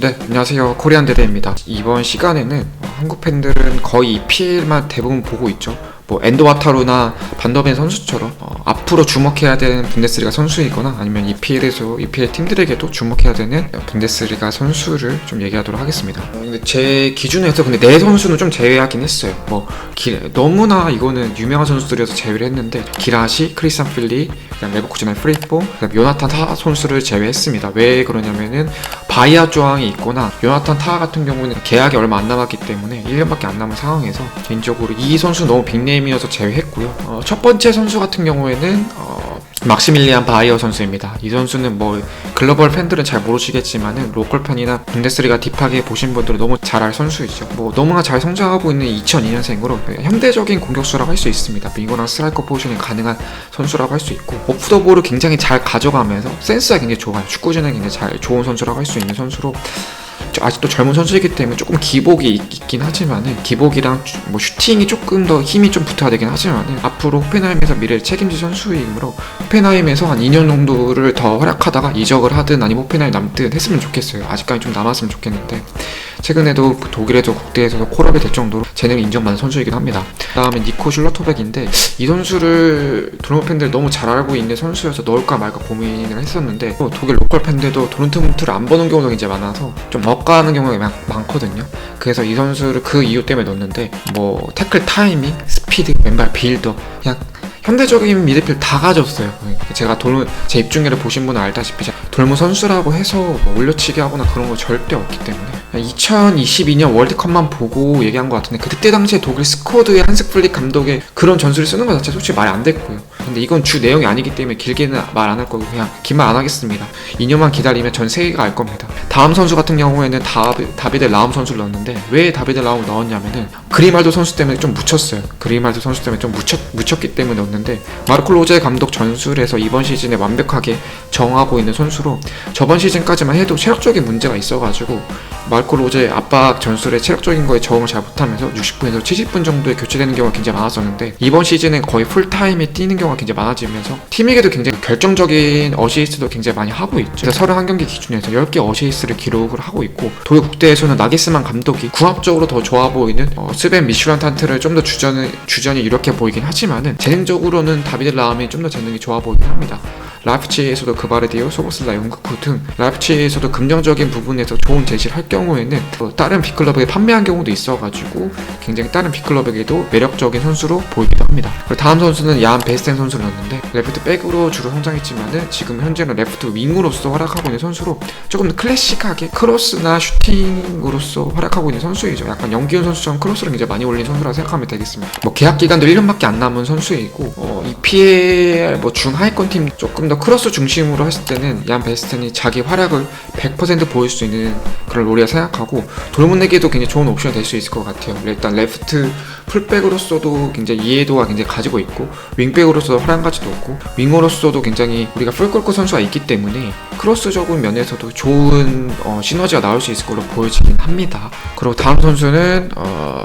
네, 안녕하세요. 코리안 데데입니다. 이번 시간에는 한국 팬들은 거의 EPL만 대부분 보고 있죠. 뭐 엔도와타루나 반더벤 선수처럼 앞으로 주목해야 되는 분데스리가 선수이거나 아니면 EPL에서 EPL 팀들에게도 주목해야 되는 분데스리가 선수를 좀 얘기하도록 하겠습니다. 근데 제 기준에서 근데 네 선수는 좀 제외하긴 했어요. 너무나 이거는 유명한 선수들이어서 제외를 했는데 기라시, 크리스찬 필리, 그다음 레버쿠젠의 프리포, 그다음 요나탄 타 선수를 제외했습니다. 왜 그러냐면은 바이아 조항이 있거나 요나탄 타 같은 경우는 계약이 얼마 안 남았기 때문에 1년밖에 안 남은 상황에서 개인적으로 이 선수 너무 빅네임이어서 제외했고요. 첫 번째 선수 같은 경우에는 막시밀리안 바이어 선수입니다. 이 선수는 뭐 글로벌 팬들은 잘 모르시겠지만은 로컬 팬이나 분데스리가 딥하게 보신 분들은 너무 잘 알 선수이죠. 뭐 너무나 잘 성장하고 있는 2002년생으로 현대적인 공격수라고 할 수 있습니다. 윙어랑 스트라이커 포지션이 가능한 선수라고 할 수 있고 오프 더 볼을 굉장히 잘 가져가면서 센스가 굉장히 좋아요. 축구진에 굉장히 좋은 선수라고 할 수 있는 선수로 아직도 젊은 선수이기 때문에 조금 기복이 있긴 하지만은 기복이랑 뭐 슈팅이 조금 더 힘이 좀 붙어야 되긴 하지만은 앞으로 호펜하임에서 미래를 책임질 선수이므로 호펜하임에서 한 2년 정도를 더 활약하다가 이적을 하든 아니면 호펜하임 남든 했으면 좋겠어요. 아직까지 좀 남았으면 좋겠는데 최근에도 독일에서 국대에서도 콜업이 될 정도로 재능이 인정받는 선수이기도 합니다. 그 다음에 니코 슐러토백인데 이 선수를 도르트 팬들 너무 잘 알고 있는 선수여서 넣을까 말까 고민을 했었는데 독일 로컬 팬들도 도르트문트를 안 보는 경우가 굉장히 많아서 좀 억까하는 경우가 많거든요. 그래서 이 선수를 그 이유 때문에 넣었는데 뭐 태클 타이밍, 스피드, 왼발 빌더 그냥 현대적인 미드필드 다 가졌어요. 제가 제 입중계를 보신 분은 알다시피 돌무 선수라고 해서 뭐 올려치기 하거나 그런 거 절대 없기 때문에 2022년 월드컵만 보고 얘기한 것 같은데 그때 당시에 독일 스쿼드의 한스 플릭 감독의 그런 전술을 쓰는 것 자체 솔직히 말이 안 됐고요. 근데 이건 주 내용이 아니기 때문에 길게는 말 안 할 거고 그냥 긴 말 안 하겠습니다. 2년만 기다리면 전 세계가 알 겁니다. 다음 선수 같은 경우에는 다비드 라움 선수를 넣었는데 왜 다비드 라움을 넣었냐면은 그리말도 선수 때문에 좀 묻혔어요. 그리말도 선수 때문에 좀 묻혔기 때문에 넣었는데 마르코 로제 감독 전술에서 이번 시즌에 완벽하게 정하고 있는 선수로 저번 시즌까지만 해도 체력적인 문제가 있어가지고 마르코 로제 압박 전술에 체력적인 거에 적응을 잘 못하면서 60분에서 70분 정도에 교체되는 경우가 굉장히 많았었는데 이번 시즌은 거의 풀타임에 뛰는 경우가 굉장히 많아지면서 팀에게도 굉장히 결정적인 어시스트도 굉장히 많이 하고 있죠. 그래서 31경기 기준에서 10개 어시스트를 기록을 하고 있고 독일 국대에서는 나게스만 감독이 궁합적으로 더 좋아 보이는 스벤 미슈란탄트를 좀 더 주전이 이렇게 보이긴 하지만은 재능적으로는 다비드 라움이 좀 더 재능이 좋아 보이긴 합니다. 라이프치히에서도 그바르디오, 소보슬라, 용크쿠 등 라이프치히에서도 긍정적인 부분에서 좋은 제시를 할 경우에는 다른 빅클럽에 판매한 경우도 있어가지고 굉장히 다른 빅클럽에게도 매력적인 선수로 보이기도 합니다. 그리고 다음 선수는 야한 베스텐 선수를 넣었는데 레프트 백으로 주로 성장했지만은 지금 현재는 레프트 윙으로서 활약하고 있는 선수로 조금 더 클래식하게 크로스나 슈팅으로서 활약하고 있는 선수이죠. 약간 영기훈 선수처럼 크로스를 굉장히 많이 올린 선수라고 생각하면 되겠습니다. 뭐 계약 기간도 1년밖에 안 남은 선수이고 EPL 뭐 중하위권 팀 조금 더 크로스 중심으로 했을 때는 얀 베스텐이 자기 활약을 100% 보일 수 있는 그런 롤이라 생각하고 돌문에게도 굉장히 좋은 옵션이 될 수 있을 것 같아요. 일단 레프트 풀백으로서도 굉장히 이해도가 굉장히 가지고 있고 윙백으로서 활약 가치도 없고 윙어로서도 굉장히 우리가 풀골코 선수가 있기 때문에 크로스적인 면에서도 좋은 시너지가 나올 수 있을 걸로 보여지긴 합니다. 그리고 다음 선수는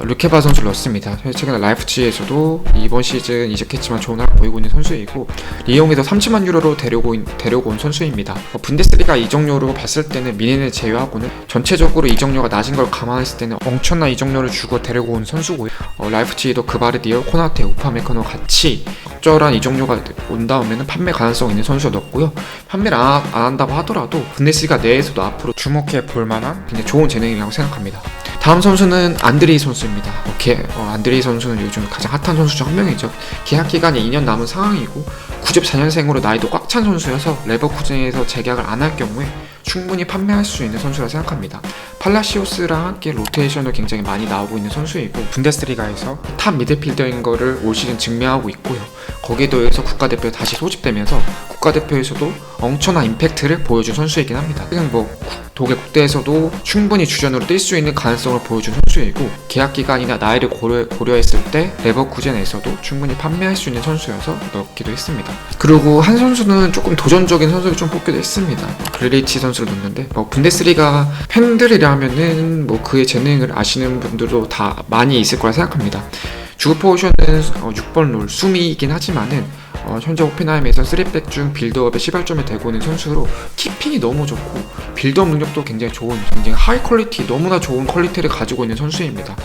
르케바 선수를 넣었습니다. 최근에 라이프치히에서도 이번 시즌 이적했지만 좋은 활약 보이고 있는 선수이고 리옹에서 30만 유로로 데려고 온 선수입니다. 분데스리가 이적료로 봤을 때는 미넨을 제외하고는 전체적으로 이적료가 낮은 걸 감안했을 때는 엄청난 이적료를 주고 데려고 온 선수고요. 라이프치히도 그바르디올, 코나테, 우파메카노 같이 적절한 이적료가 온 다음에는 판매 가능성 있는 선수가 넣었고요. 판매를 안 한다고 하더라도 분데스리가 내에서도 앞으로 주목해 볼 만한 굉장히 좋은 재능이라고 생각합니다. 다음 선수는 안드레이 선수입니다. 안드레이 선수는 요즘 가장 핫한 선수 중 한 명이죠. 계약 기간이 2년 남은 상황이고 94년생으로 나이도 꽉 찬 선수여서 레버쿠젠에서 재계약을 안 할 경우에 충분히 판매할 수 있는 선수라 생각합니다. 팔라시오스랑 함께 로테이션을 굉장히 많이 나오고 있는 선수이고 분데스리가에서 탑 미드필더인 거를 올 시즌 증명하고 있고요. 거기에 더해서 국가대표에 다시 소집되면서 국가대표에서도 엄청난 임팩트를 보여준 선수이긴 합니다. 지금 독일 국대에서도 충분히 주전으로 뛸 수 있는 가능성을 보여준 선수이고 계약 기간이나 나이를 고려했을 때 레버쿠젠에서도 충분히 판매할 수 있는 선수여서 넣기도 했습니다. 그리고 한 선수는 조금 도전적인 선수를 좀 뽑기도 했습니다. 그리리치 선수를 넣었는데 분데스리가 팬들이라면은 그의 재능을 아시는 분들도 다 많이 있을 거라 생각합니다. 주급 포지션은 6번 롤 수미이긴 하지만은 현재 호펜하임에서 3백 중 빌드업의 시발점이 되고 있는 선수로 키핑이 너무 좋고 빌드업 능력도 굉장히 좋은, 굉장히 하이 퀄리티, 너무나 좋은 퀄리티를 가지고 있는 선수입니다.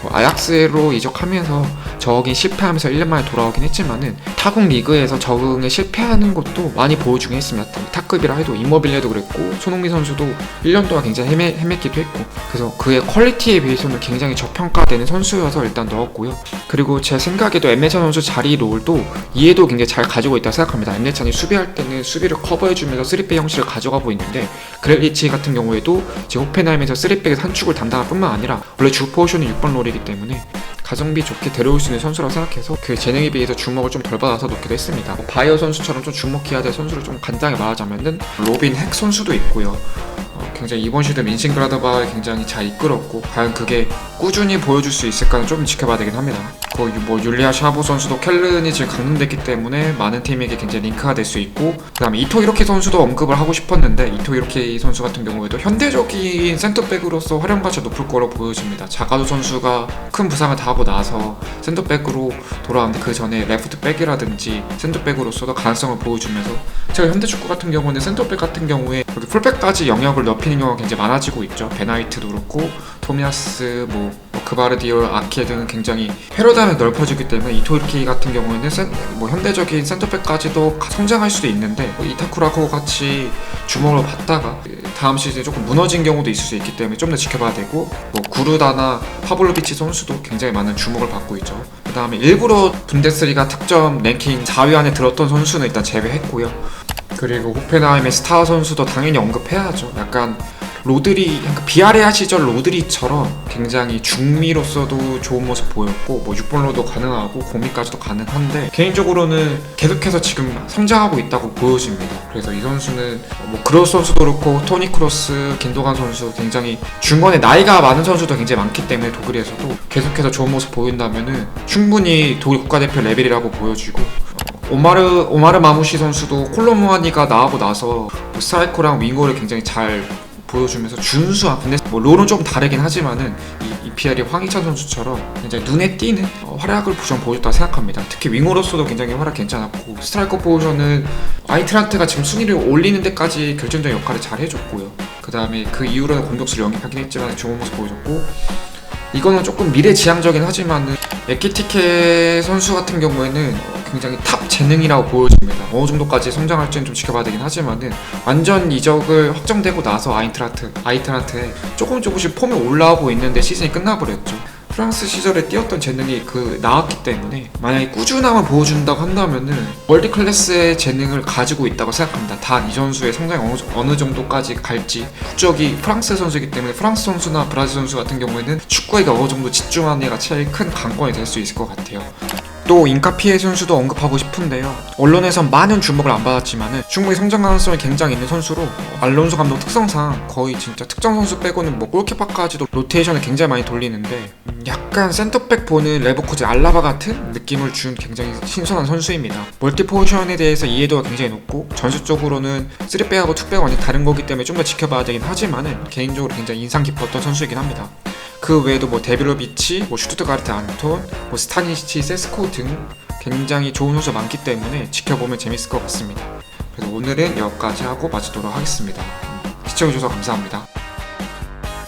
아약스로 이적하면서 적응이 실패하면서 1년 만에 돌아오긴 했지만은 타국 리그에서 적응에 실패하는 것도 많이 보여주긴 했습니다. 타급이라 해도 이모빌레도 그랬고 손흥민 선수도 1년 동안 굉장히 헤맸기도 했고, 그래서 그의 퀄리티에 비해서는 굉장히 저평가되는 선수여서 일단 넣었고요. 그리고 제 생각에도 엠레찬 선수 자리 롤도 이해도 굉장히 잘 가지고 있다고 생각합니다. 엠레찬이 수비할 때는 수비를 커버해주면서 3백 형식을 가져가고 있는데, 그렐리치 같은 경우에도 지금 호펜하임에서 3백에서 한 축을 담당할 뿐만 아니라 원래 주 포지션이 6번 롤이기 때문에 가성비 좋게 데려올 수 있는 선수라고 생각해서 그 재능에 비해서 주목을 좀 덜 받아서 놓기도 했습니다. 바이어 선수처럼 좀 주목해야 될 선수를 좀 간단하게 말하자면은 로빈 핵 선수도 있고요. 굉장히 이번 시즌 민싱그라드바를 굉장히 잘 이끌었고, 과연 그게 꾸준히 보여줄 수 있을까는 좀 지켜봐야 되긴 합니다. 율리아 샤보 선수도 켈른이 지금 강등됐기 때문에 많은 팀에게 굉장히 링크가 될 수 있고, 그 다음에 이토 이로키 선수도 언급을 하고 싶었는데, 이토 이로키 선수 같은 경우에도 현대적인 센터백으로서 활용 가치가 높을 거로 보여집니다. 자가도 선수가 큰 부상을 당하고 나서 센터백으로 돌아왔는데, 그 전에 레프트백이라든지 센터백으로서도 가능성을 보여주면서, 제가 현대축구 같은 경우는 센터백 같은 경우에 풀백까지 영역을 넓히는 경우가 굉장히 많아지고 있죠. 베나이트도 그렇고 토미아스, 그바르디올, 아키에 등은 굉장히 패러다임이 넓어지기 때문에 이토 이로키 같은 경우에는 현대적인 센터백까지도 성장할 수도 있는데, 이타쿠라코 같이 주목을 받다가 다음 시즌에 조금 무너진 경우도 있을 수 있기 때문에 좀 더 지켜봐야 되고, 구르다나 파블로비치 선수도 굉장히 많은 주목을 받고 있죠. 그 다음에 일부러 분데스리가 특점 랭킹 4위 안에 들었던 선수는 일단 제외했고요. 그리고 호펜하임의 스타 선수도 당연히 언급해야죠. 약간 로드리, 비아레아 시절 로드리처럼 굉장히 중미로서도 좋은 모습 보였고, 6번로도 가능하고 고미까지도 가능한데, 개인적으로는 계속해서 지금 성장하고 있다고 보여집니다. 그래서 이 선수는 크로스 선수도 그렇고 토니 크로스, 긴도간 선수, 굉장히 중간에 나이가 많은 선수도 굉장히 많기 때문에 독일에서도 계속해서 좋은 모습 보인다면은 충분히 독일 국가대표 레벨이라고 보여지고, 오마르 마무시 선수도 콜로무아니가 나오고 나서 스트라이커랑 윙어를 굉장히 잘 보여주면서 준수한, 근데 롤은 좀 다르긴 하지만은 이 EPL의 황희찬 선수처럼 굉장히 눈에 띄는 활약을 좀 보여줬다고 생각합니다. 특히 윙어로서도 굉장히 활약 괜찮았고, 스트라이커 포지션은 아인트란트가 지금 순위를 올리는 데까지 결정적인 역할을 잘 해줬고요. 그 다음에 그 이후로는 공격수를 영입하긴 했지만 좋은 모습 보여줬고, 이거는 조금 미래지향적인 하지만은 에키티케 선수 같은 경우에는 굉장히 탑 재능이라고 보여집니다. 어느 정도까지 성장할지는 좀 지켜봐야 되긴 하지만은, 완전 이적을 확정되고 나서 아이트란트에 조금씩 폼이 올라오고 있는데 시즌이 끝나버렸죠. 프랑스 시절에 뛰었던 재능이 나왔기 때문에 만약에 꾸준함을 보여준다고 한다면은 월드 클래스의 재능을 가지고 있다고 생각합니다. 단 이 선수의 성장이 어느 정도까지 갈지, 국적이 프랑스 선수이기 때문에 프랑스 선수나 브라질 선수 같은 경우에는 축구에 어느 정도 집중하는 애가 제일 큰 관건이 될 수 있을 것 같아요. 또 인카피에 선수도 언급하고 싶은데요. 언론에선 많은 주목을 안 받았지만은 충분히 성장 가능성이 굉장히 있는 선수로, 알론소 감독 특성상 거의 진짜 특정 선수 빼고는 골키퍼까지도 로테이션을 굉장히 많이 돌리는데, 약간 센터백 보는 레버쿠젠 알라바 같은 느낌을 준 굉장히 신선한 선수입니다. 멀티 포지션에 대해서 이해도가 굉장히 높고, 전술적으로는 3백하고 2백은 완전 다른 거기 때문에 좀 더 지켜봐야 되긴 하지만은 개인적으로 굉장히 인상 깊었던 선수이긴 합니다. 그 외에도 데빌로비치, 슈투트가르트 안톤, 스타니치, 세스코 등 굉장히 좋은 선수가 많기 때문에 지켜보면 재밌을 것 같습니다. 그래서 오늘은 여기까지 하고 마치도록 하겠습니다. 시청해주셔서 감사합니다.